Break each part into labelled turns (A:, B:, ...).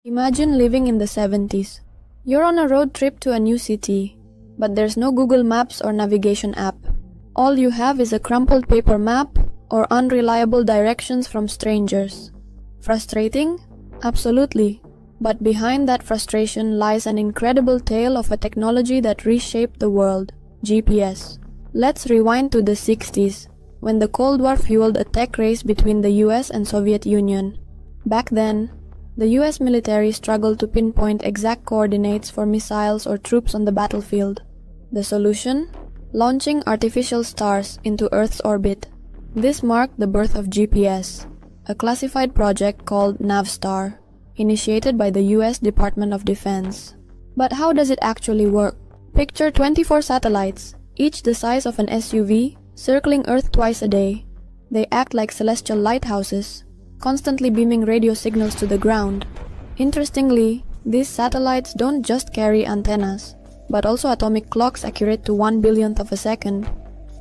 A: Imagine living in the 70s. You're on a road trip to a new city, but there's no Google Maps or navigation app. All you have is a crumpled paper map or unreliable directions from strangers. Frustrating? Absolutely. But behind that frustration lies an incredible tale of a technology that reshaped the world, GPS. Let's rewind to the 60s, when the Cold War fueled a tech race between the US and Soviet Union. Back then, the US military struggled to pinpoint exact coordinates for missiles or troops on the battlefield. The solution? Launching artificial stars into Earth's orbit. This marked the birth of GPS, a classified project called NAVSTAR, initiated by the US Department of Defense. But how does it actually work? Picture 24 satellites, each the size of an SUV, circling Earth twice a day. They act like celestial lighthouses, constantly beaming radio signals to the ground. Interestingly, these satellites don't just carry antennas, but also atomic clocks accurate to 1/1000th of a second.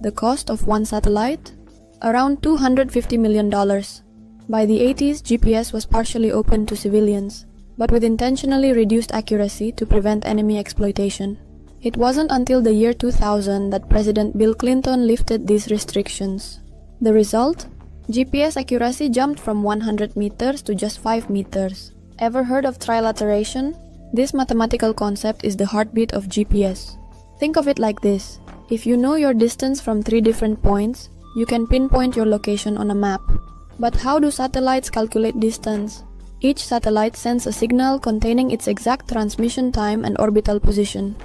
A: The cost of one satellite? Around $250 million. By the 80s, GPS was partially open to civilians, but with intentionally reduced accuracy to prevent enemy exploitation. It wasn't until the year 2000 that President Bill Clinton lifted these restrictions. The result? GPS accuracy jumped from 100 meters to just 5 meters. Ever heard of trilateration? This mathematical concept is the heartbeat of GPS. Think of it like this. If you know your distance from 3 different points, you can pinpoint your location on a map. But how do satellites calculate distance? Each satellite sends a signal containing its exact transmission time and orbital position.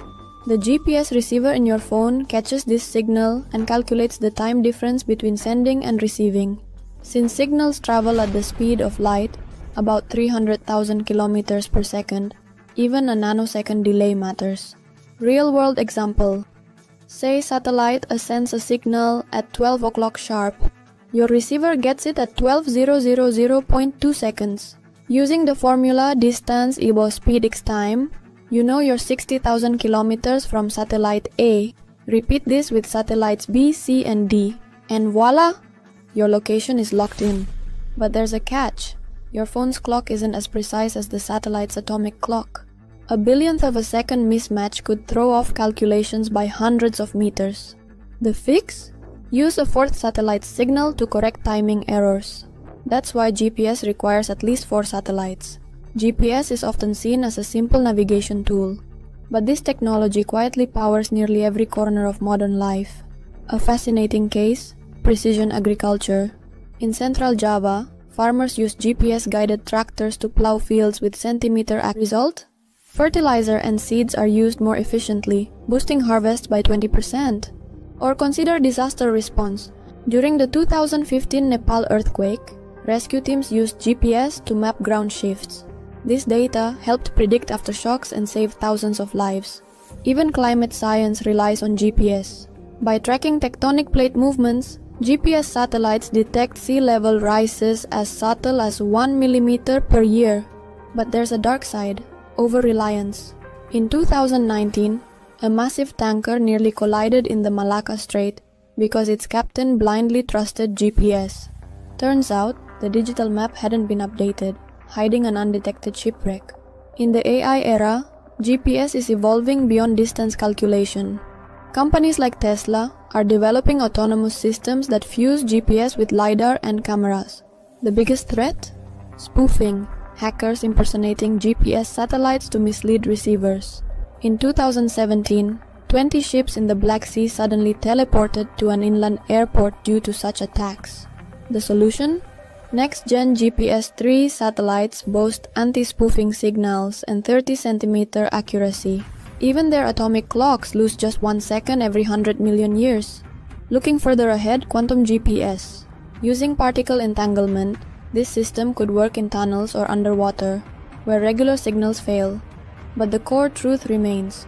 A: The GPS receiver in your phone catches this signal and calculates the time difference between sending and receiving. Since signals travel at the speed of light, about 300,000 kilometers per second, even a nanosecond delay matters. Real-world example. Say satellite sends a signal at 12 o'clock sharp. Your receiver gets it at 12,000.2 seconds. Using the formula distance equals speed x time, you know you're 60,000 kilometers from satellite A. Repeat this with satellites B, C, and D, and voila! Your location is locked in. But there's a catch. Your phone's clock isn't as precise as the satellite's atomic clock. A billionth of a second mismatch could throw off calculations by hundreds of meters. The fix? Use a fourth satellite's signal to correct timing errors. That's why GPS requires at least 4 satellites. GPS is often seen as a simple navigation tool, but this technology quietly powers nearly every corner of modern life. A fascinating case: precision agriculture. In central Java, farmers use GPS-guided tractors to plow fields with centimeter accuracy. Result? Fertilizer and seeds are used more efficiently, boosting harvest by 20%. Or consider disaster response. During the 2015 Nepal earthquake, rescue teams used GPS to map ground shifts. This data helped predict aftershocks and save thousands of lives. Even climate science relies on GPS. By tracking tectonic plate movements, GPS satellites detect sea level rises as subtle as 1 millimeter per year. But there's a dark side: over-reliance. In 2019, a massive tanker nearly collided in the Malacca Strait because its captain blindly trusted GPS. Turns out, the digital map hadn't been updated, hiding an undetected shipwreck. In the AI era, GPS is evolving beyond distance calculation. Companies like Tesla are developing autonomous systems that fuse GPS with LiDAR and cameras. The biggest threat? Spoofing, hackers impersonating GPS satellites to mislead receivers. In 2017, 20 ships in the Black Sea suddenly teleported to an inland airport due to such attacks. The solution? Next-gen GPS 3 satellites boast anti-spoofing signals and 30-centimeter accuracy. Even their atomic clocks lose just 1 second every 100 million years. Looking further ahead, quantum GPS. Using particle entanglement, this system could work in tunnels or underwater, where regular signals fail. But the core truth remains.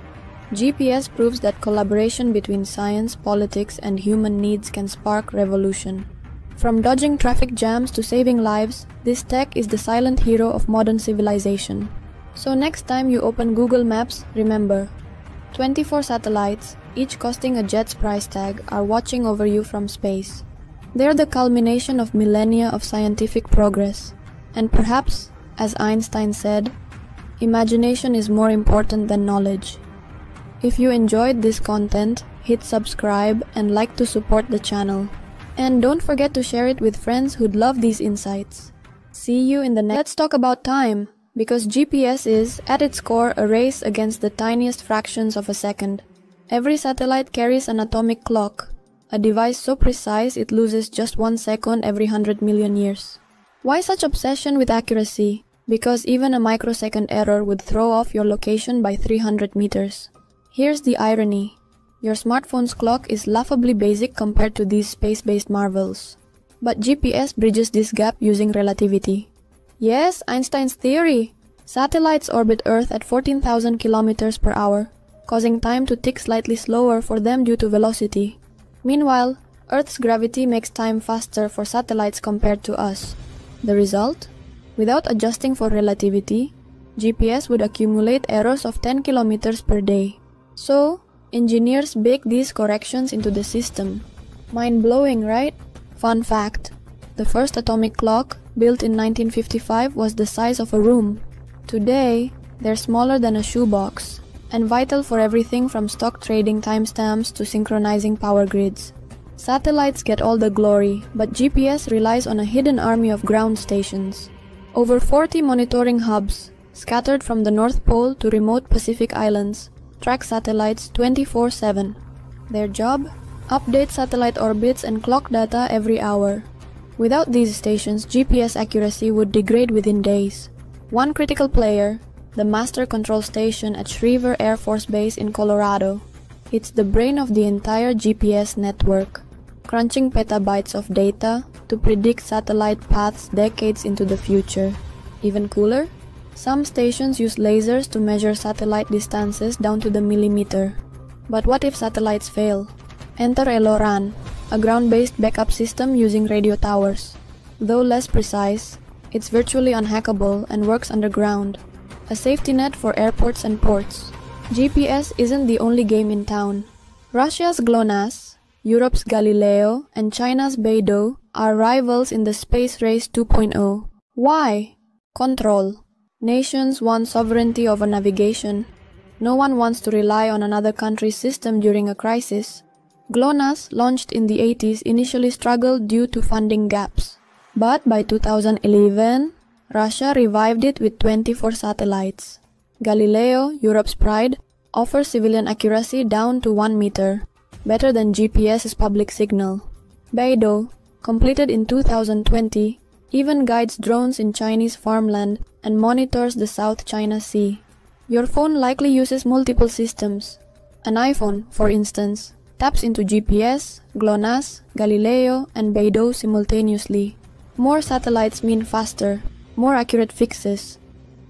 A: GPS proves that collaboration between science, politics, and human needs can spark revolution. From dodging traffic jams to saving lives, this tech is the silent hero of modern civilization. So next time you open Google Maps, remember, 24 satellites, each costing a jet's price tag, are watching over you from space. They're the culmination of millennia of scientific progress. And perhaps, as Einstein said, Imagination is more important than knowledge. If you enjoyed this content, hit subscribe and like to support the channel. And don't forget to share it with friends who'd love these insights. See you in the next. Let's talk about time, because GPS is, at its core, a race against the tiniest fractions of a second. Every satellite carries an atomic clock, a device so precise it loses just 1 second every 100 million years. Why such obsession with accuracy? Because even a microsecond error would throw off your location by 300 meters. Here's the irony. Your smartphone's clock is laughably basic compared to these space-based marvels. But GPS bridges this gap using relativity. Yes, Einstein's theory. Satellites orbit Earth at 14,000 kilometers per hour, causing time to tick slightly slower for them due to velocity. Meanwhile, Earth's gravity makes time faster for satellites compared to us. The result? Without adjusting for relativity, GPS would accumulate errors of 10 kilometers per day. So, engineers bake these corrections into the system. Mind-blowing, right? Fun fact: the first atomic clock, built in 1955, was the size of a room. Today, they're smaller than a shoebox, and vital for everything from stock trading timestamps to synchronizing power grids. Satellites get all the glory, but GPS relies on a hidden army of ground stations. Over 40 monitoring hubs, scattered from the North Pole to remote Pacific Islands, track satellites 24/7. Their job? Update satellite orbits and clock data every hour. Without these stations, GPS accuracy would degrade within days. One critical player, the Master Control Station at Schriever Air Force Base in Colorado. It's the brain of the entire GPS network, crunching petabytes of data to predict satellite paths decades into the future. Even cooler? Some stations use lasers to measure satellite distances down to the millimeter. But what if satellites fail? Enter LORAN, a ground-based backup system using radio towers. Though less precise, it's virtually unhackable and works underground, a safety net for airports and ports. GPS isn't the only game in town. Russia's GLONASS, Europe's Galileo, and China's Beidou are rivals in the Space Race 2.0. Why? Control. Nations want sovereignty over navigation. No one wants to rely on another country's system during a crisis. GLONASS, launched in the 80s, initially struggled due to funding gaps. But by 2011, Russia revived it with 24 satellites. Galileo, Europe's pride, offers civilian accuracy down to 1 meter, better than GPS's public signal. Beidou, completed in 2020, even guides drones in Chinese farmland and monitors the South China Sea. Your phone likely uses multiple systems. An iPhone, for instance, taps into GPS, GLONASS, Galileo, and Beidou simultaneously. More satellites mean faster, more accurate fixes,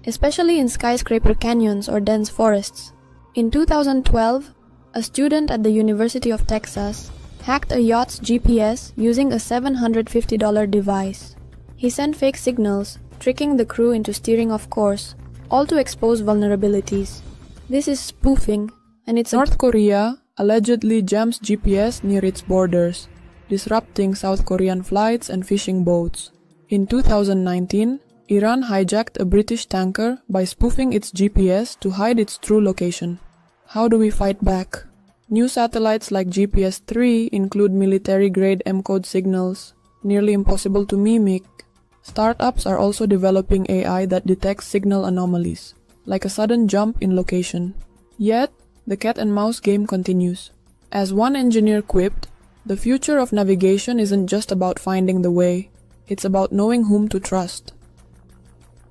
A: especially in skyscraper canyons or dense forests. In 2012, a student at the University of Texas hacked a yacht's GPS using a $750 device. He sent fake signals, tricking the crew into steering off course, all to expose vulnerabilities. This is spoofing, and it's
B: North Korea allegedly jams GPS near its borders, disrupting South Korean flights and fishing boats. In 2019, Iran hijacked a British tanker by spoofing its GPS to hide its true location. How do we fight back? New satellites like GPS-3 include military-grade M-code signals, nearly impossible to mimic. Startups are also developing AI that detects signal anomalies, like a sudden jump in location. Yet, the cat-and-mouse game continues. As one engineer quipped, the future of navigation isn't just about finding the way, it's about knowing whom to trust.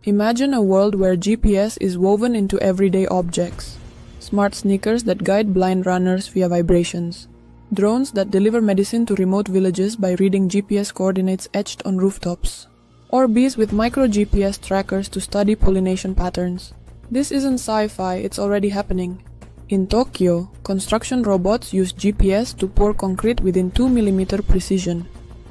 B: Imagine a world where GPS is woven into everyday objects. Smart sneakers that guide blind runners via vibrations. Drones that deliver medicine to remote villages by reading GPS coordinates etched on rooftops. Or bees with micro-GPS trackers to study pollination patterns. This isn't sci-fi, it's already happening. In Tokyo, construction robots use GPS to pour concrete within 2 mm precision.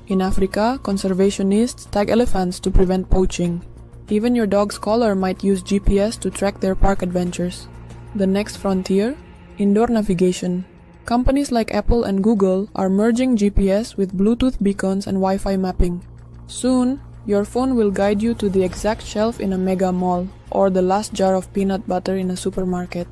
B: In Africa, conservationists tag elephants to prevent poaching. Even your dog's collar might use GPS to track their park adventures. The next frontier? Indoor navigation. Companies like Apple and Google are merging GPS with Bluetooth beacons and Wi-Fi mapping. Soon, your phone will guide you to the exact shelf in a mega mall. or the last jar of peanut butter in a supermarket.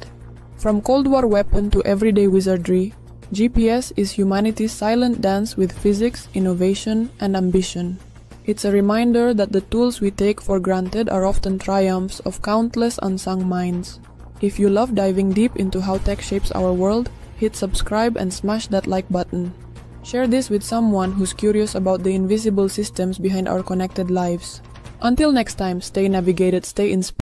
B: From Cold War weapon to everyday wizardry, GPS is humanity's silent dance with physics, innovation, and ambition. It's a reminder that the tools we take for granted are often triumphs of countless unsung minds. If you love diving deep into how tech shapes our world, hit subscribe and smash that like button. Share this with someone who's curious about the invisible systems behind our connected lives. Until next time, stay navigated, stay inspired.